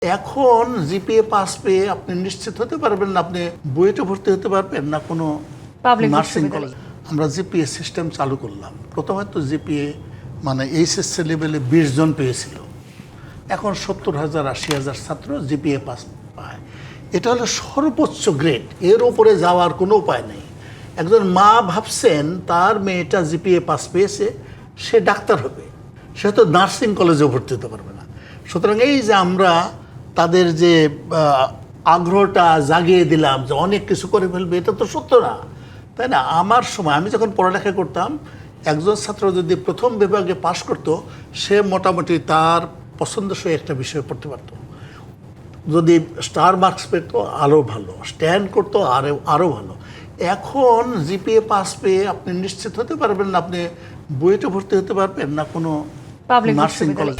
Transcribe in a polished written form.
এখন GPA pass পেয়ে আপনি নিশ্চিত হতে পারবেন না আপনি বুয়েটে ভর্তি হতে পারবেন না কোনো নার্সিং কলেজ। আমরা জিপিএ সিস্টেম চালু করলাম। প্রথমে তো জিপিএ মানে এইচএসসি লেভেলে 20 জন পেয়েছিল, এখন 70,000 80,000 ছাত্র জিপিএ পাস পায়। এটা হলো সর্বোচ্চ গ্রেড, এর উপরে যাওয়ার কোনো উপায় নেই। একজন মা ভাবছেন তার মেয়েটা জিপিএ পাস পেয়েছে, সে ডাক্তার হবে, সে তো নার্সিং কলেজে ভর্তি হতে পারবে না। সুতরাং এই যে আমরা তাদের যে আগ্রহটা জাগিয়ে দিলাম যে অনেক কিছু করে ফেলবে, এটা তো সত্য না, তাই না? আমার সময় আমি যখন পড়ালেখা করতাম, একজন ছাত্র যদি প্রথম বিভাগে পাশ করতো, সে মোটামুটি তার পছন্দসই একটা বিষয় পড়তে পারতো। যদি স্টার মার্কস পেতো আরও ভালো, স্ট্যান্ড করতো আরও ভালো। এখন জিপিএ পাস পেয়ে আপনি নিশ্চিত হতে পারবেন না আপনি বুয়েটে ভর্তি হতে পারবেন না কোনো নার্সিং কলেজ।